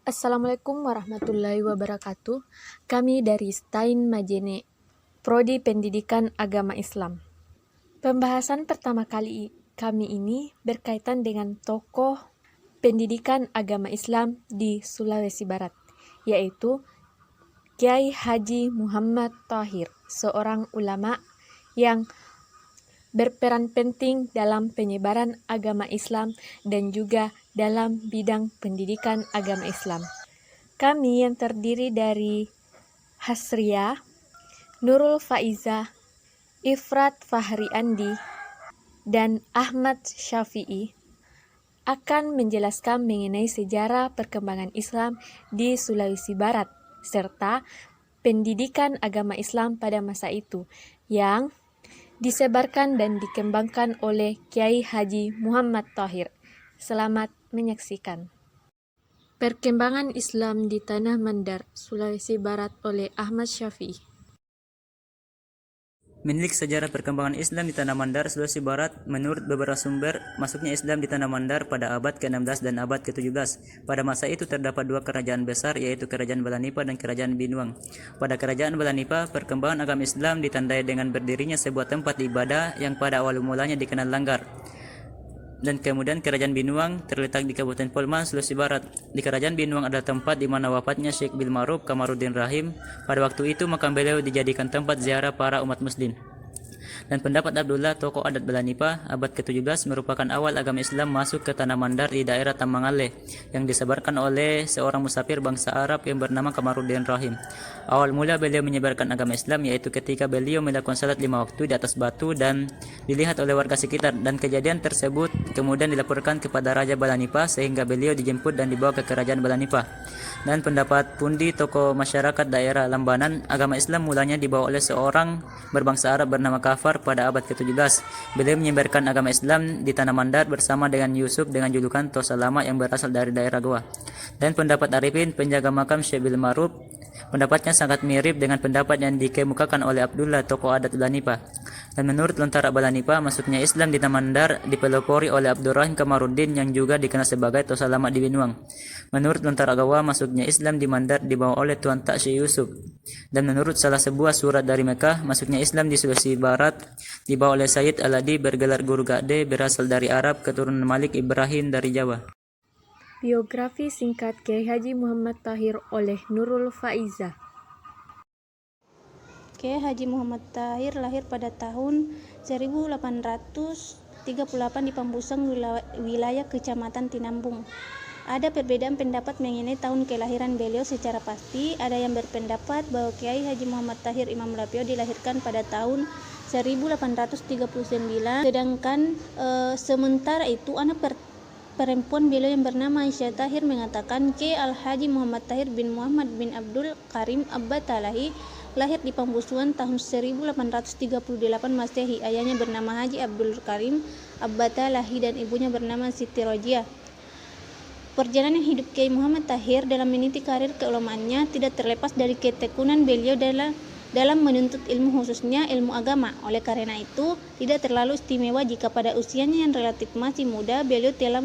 Assalamualaikum warahmatullahi wabarakatuh. Kami dari Stein Majene, Prodi Pendidikan Agama Islam. Pembahasan pertama kali kami ini berkaitan dengan tokoh pendidikan agama Islam di Sulawesi Barat, yaitu Kiai Haji Muhammad Thohir, seorang ulama yang berperan penting dalam penyebaran agama Islam dan juga dalam bidang pendidikan agama Islam. Kami yang terdiri dari Hasria, Nurul Faiza, Ifrat Fahri Andi, dan Ahmad Syafi'i akan menjelaskan mengenai sejarah perkembangan Islam di Sulawesi Barat serta pendidikan agama Islam pada masa itu yang disebarkan dan dikembangkan oleh Kiai Haji Muhammad Thohir. Selamat menyaksikan. Perkembangan Islam di Tanah Mandar, Sulawesi Barat oleh Ahmad Syafi'i. Menilik sejarah perkembangan Islam di Tanah Mandar, Sulawesi Barat, menurut beberapa sumber, masuknya Islam di Tanah Mandar pada abad ke-16 dan abad ke-17. Pada masa itu terdapat dua kerajaan besar, yaitu Kerajaan Balanipa dan Kerajaan Binuang. Pada Kerajaan Balanipa, perkembangan agama Islam ditandai dengan berdirinya sebuah tempat ibadah yang pada awal mulanya dikenal Langgar. Dan kemudian Kerajaan Binuang terletak di Kabupaten Polman, Sulawesi Barat. Di Kerajaan Binuang adalah tempat di mana wafatnya Syekh Bilmaruf Kamaruddin Rahim. Pada waktu itu makam beliau dijadikan tempat ziarah para umat muslim. Dan pendapat Abdullah, tokoh adat Balanipa, abad ke-17 merupakan awal agama Islam masuk ke Tanah Mandar di daerah Tamangale yang disebarkan oleh seorang musafir bangsa Arab yang bernama Kamaruddin Rahim. Awal mula beliau menyebarkan agama Islam yaitu ketika beliau melakukan salat 5 waktu di atas batu dan dilihat oleh warga sekitar, dan kejadian tersebut kemudian dilaporkan kepada Raja Balanipa sehingga beliau dijemput dan dibawa ke Kerajaan Balanipa. Dan pendapat pundi tokoh masyarakat daerah Lambanan, agama Islam mulanya dibawa oleh seorang berbangsa Arab bernama Kafar pada abad ke-17. Beliau menyebarkan agama Islam di Tanah Mandar bersama dengan Yusuf dengan julukan Tosa Lama yang berasal dari daerah Goa. Dan pendapat Arifin, penjaga makam Syekh Bilmaruf, pendapatnya sangat mirip dengan pendapat yang dikemukakan oleh Abdullah, tokoh adat Balanipa. Dan menurut Lontara Balanipa, masuknya Islam di Tanah Mandar dipelopori oleh Abdurrahim Kamaruddin yang juga dikenal sebagai Tosa Lama di Binuang. Menurut Lontara Gawa, masuknya Islam di Mandar dibawa oleh Tuan Tak Syekh Yusuf. Dan menurut salah sebuah surat dari Mekah, masuknya Islam di Sulawesi Barat dibawa oleh Sayyid Aladi bergelar Guru Gade, berasal dari Arab, keturunan Malik Ibrahim dari Jawa. Biografi singkat Kiai Haji Muhammad Thohir oleh Nurul Faiza. Kiai Haji Muhammad Thohir lahir pada tahun 1838 di Pambusang, wilayah Kecamatan Tinambung. Ada perbedaan pendapat mengenai tahun kelahiran beliau secara pasti. Ada yang berpendapat bahwa Kiai Haji Muhammad Thohir Imam Lapio dilahirkan pada tahun 1839, sedangkan sementara itu anak perempuan beliau yang bernama Aisyah Thohir mengatakan Kiai Al-Haji Muhammad Thohir bin Muhammad bin Abdul Karim Abbatalahi lahir di Pambusuan tahun 1838 Masehi. Ayahnya bernama Haji Abdul Karim Abbatalahi dan ibunya bernama Siti Rojiah. Perjalanan hidup Kiai Muhammad Thohir dalam meniti karir keulamaannya tidak terlepas dari ketekunan beliau dalam menuntut ilmu, khususnya ilmu agama. Oleh karena itu, tidak terlalu istimewa jika pada usianya yang relatif masih muda, beliau telah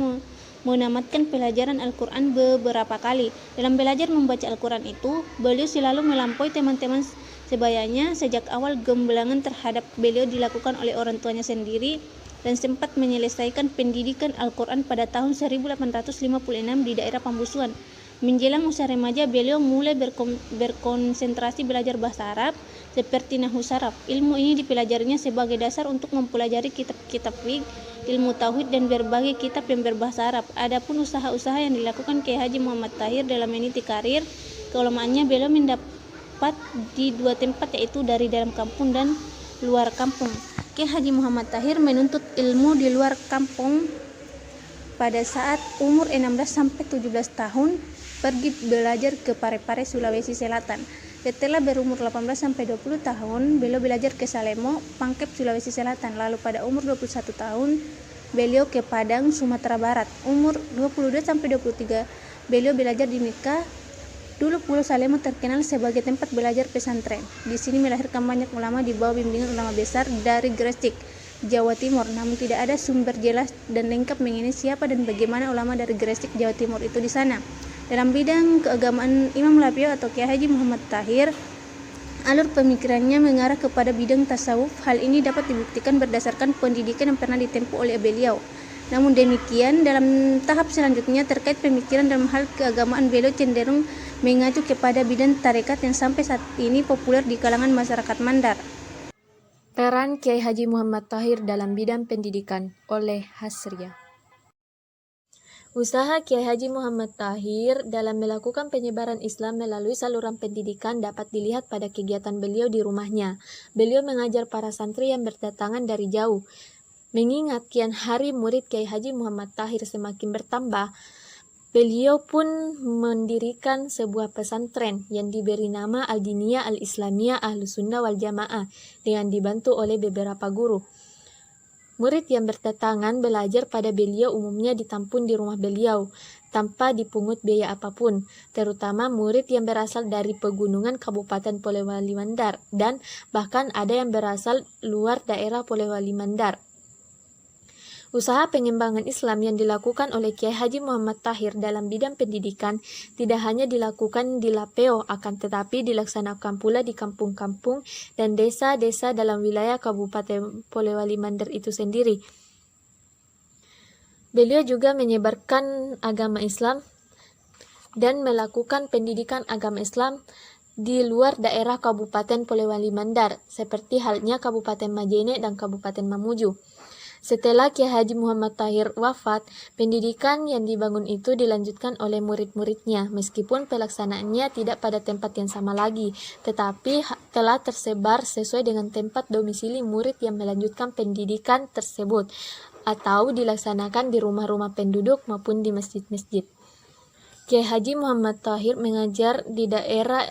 menamatkan pelajaran Al-Quran beberapa kali. Dalam belajar membaca Al-Quran itu, beliau selalu melampaui teman-teman sebayanya. Sejak awal gemblangan terhadap beliau dilakukan oleh orang tuanya sendiri, dan sempat menyelesaikan pendidikan Al-Quran pada tahun 1856 di daerah Pambusuan. Menjelang usia remaja, beliau mulai berkonsentrasi belajar bahasa Arab seperti Nahwu Saraf. Ilmu ini dipelajarinya sebagai dasar untuk mempelajari kitab-kitab fiqh, ilmu tauhid, dan berbagai kitab yang berbahasa Arab. Adapun usaha-usaha yang dilakukan Kiai Haji Muhammad Thohir dalam meniti karir keulamaannya, beliau mendapat di dua tempat, yaitu dari dalam kampung dan luar kampung. Kiai Haji Muhammad Thohir menuntut ilmu di luar kampung pada saat umur 16 sampai 17 tahun, pergi belajar ke Parepare, Sulawesi Selatan. Setelah berumur 18 sampai 20 tahun, beliau belajar ke Salemo, Pangkep, Sulawesi Selatan. Lalu pada umur 21 tahun, beliau ke Padang, Sumatera Barat. Umur 22 sampai 23, beliau belajar di Mekah. Dulu Pulau Salemo terkenal sebagai tempat belajar pesantren. Di sini melahirkan banyak ulama di bawah bimbingan ulama besar dari Gresik, Jawa Timur. Namun tidak ada sumber jelas dan lengkap mengenai siapa dan bagaimana ulama dari Gresik, Jawa Timur itu di sana. Dalam bidang keagamaan, Imam Lapio atau Kiai Haji Muhammad Tahir, alur pemikirannya mengarah kepada bidang tasawuf. Hal ini dapat dibuktikan berdasarkan pendidikan yang pernah ditempuh oleh beliau. Namun demikian, dalam tahap selanjutnya terkait pemikiran dalam hal keagamaan, beliau cenderung mengacu kepada bidang tarekat yang sampai saat ini populer di kalangan masyarakat Mandar. Peran Kiai Haji Muhammad Tahir dalam bidang pendidikan oleh Hasria. Usaha Kiai Haji Muhammad Tahir dalam melakukan penyebaran Islam melalui saluran pendidikan dapat dilihat pada kegiatan beliau di rumahnya. Beliau mengajar para santri yang berdatangan dari jauh. Mengingat kian hari murid Kiai Haji Muhammad Tahir semakin bertambah, beliau pun mendirikan sebuah pesantren yang diberi nama Al-Diniyah Al-Islamiyah Ahlus Sunnah wal Jamaah dengan dibantu oleh beberapa guru. Murid yang berdatangan belajar pada beliau umumnya ditampung di rumah beliau tanpa dipungut biaya apapun, terutama murid yang berasal dari pegunungan Kabupaten Polewali Mandar dan bahkan ada yang berasal luar daerah Polewali Mandar. Usaha pengembangan Islam yang dilakukan oleh Kiai Haji Muhammad Tahir dalam bidang pendidikan tidak hanya dilakukan di Lapeo, akan tetapi dilaksanakan pula di kampung-kampung dan desa-desa dalam wilayah Kabupaten Polewali Mandar itu sendiri. Beliau juga menyebarkan agama Islam dan melakukan pendidikan agama Islam di luar daerah Kabupaten Polewali Mandar, seperti halnya Kabupaten Majene dan Kabupaten Mamuju. Setelah Kiai Haji Muhammad Tahir wafat, pendidikan yang dibangun itu dilanjutkan oleh murid-muridnya, meskipun pelaksanaannya tidak pada tempat yang sama lagi, tetapi telah tersebar sesuai dengan tempat domisili murid yang melanjutkan pendidikan tersebut, atau dilaksanakan di rumah-rumah penduduk maupun di masjid-masjid. Kiai Haji Muhammad Tahir mengajar di daerah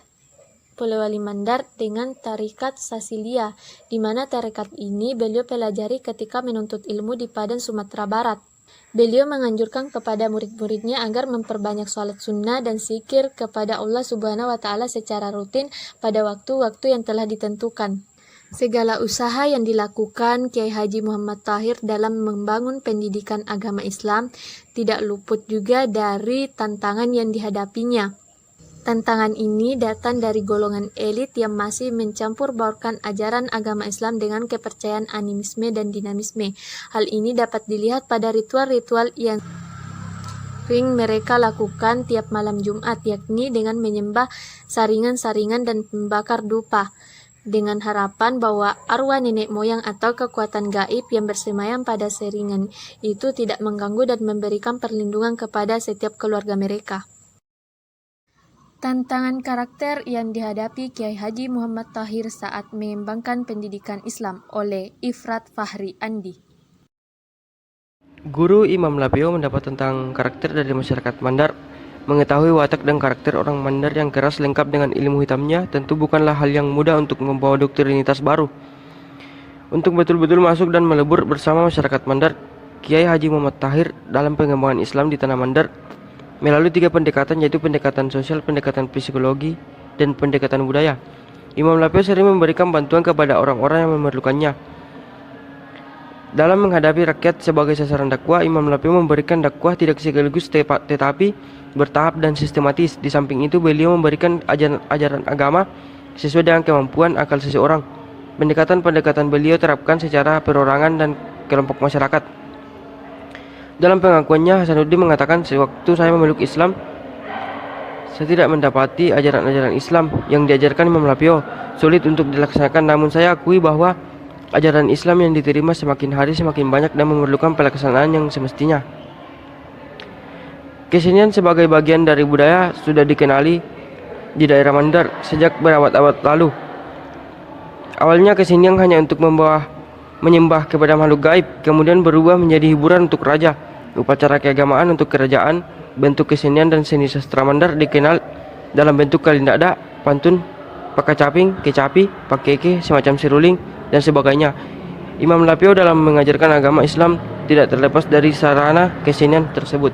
Polewali Mandar dengan tarikat Sasilia, di mana tarikat ini beliau pelajari ketika menuntut ilmu di Padang, Sumatera Barat. Beliau menganjurkan kepada murid-muridnya agar memperbanyak sholat sunnah dan zikir kepada Allah Subhanahu wa Ta'ala secara rutin pada waktu-waktu yang telah ditentukan. Segala usaha yang dilakukan Kiai Haji Muhammad Tahir dalam membangun pendidikan agama Islam tidak luput juga dari tantangan yang dihadapinya. Tantangan ini datang dari golongan elit yang masih mencampur baurkan ajaran agama Islam dengan kepercayaan animisme dan dinamisme. Hal ini dapat dilihat pada ritual-ritual yang sering mereka lakukan tiap malam Jumat, yakni dengan menyembah saringan-saringan dan membakar dupa, dengan harapan bahwa arwah nenek moyang atau kekuatan gaib yang bersemayam pada saringan itu tidak mengganggu dan memberikan perlindungan kepada setiap keluarga mereka. Tantangan karakter yang dihadapi Kiai Haji Muhammad Tahir saat mengembangkan pendidikan Islam oleh Ifrat Fahri Andi. Guru Imam Lapio mendapat tentang karakter dari masyarakat Mandar. Mengetahui watak dan karakter orang Mandar yang keras lengkap dengan ilmu hitamnya tentu bukanlah hal yang mudah untuk membawa doktrinitas baru. Untuk betul-betul masuk dan melebur bersama masyarakat Mandar, Kiai Haji Muhammad Tahir dalam pengembangan Islam di tanah Mandar melalui 3 pendekatan, yaitu pendekatan sosial, pendekatan psikologi, dan pendekatan budaya. Imam Lapio sering memberikan bantuan kepada orang-orang yang memerlukannya. Dalam menghadapi rakyat sebagai sasaran dakwah, Imam Lapio memberikan dakwah tidak sekaligus tetapi bertahap dan sistematis. Di samping itu, beliau memberikan ajaran agama sesuai dengan kemampuan akal seseorang. Pendekatan-pendekatan beliau terapkan secara perorangan dan kelompok masyarakat. Dalam pengakuannya, Hasanuddin mengatakan, sewaktu saya memeluk Islam, saya tidak mendapati ajaran-ajaran Islam yang diajarkan Imam Lapio sulit untuk dilaksanakan, namun saya akui bahwa ajaran Islam yang diterima semakin hari semakin banyak dan memerlukan pelaksanaan yang semestinya. Kesenian sebagai bagian dari budaya sudah dikenali di daerah Mandar sejak berabad-abad lalu. Awalnya kesenian hanya untuk menyembah kepada makhluk gaib, kemudian berubah menjadi hiburan untuk raja, upacara keagamaan untuk kerajaan. Bentuk kesenian dan seni sastra Mandar dikenal dalam bentuk kalindada, pantun, pakacaping, kecapi, pakeke, semacam seruling, dan sebagainya. Imam Lapio dalam mengajarkan agama Islam tidak terlepas dari sarana kesenian tersebut.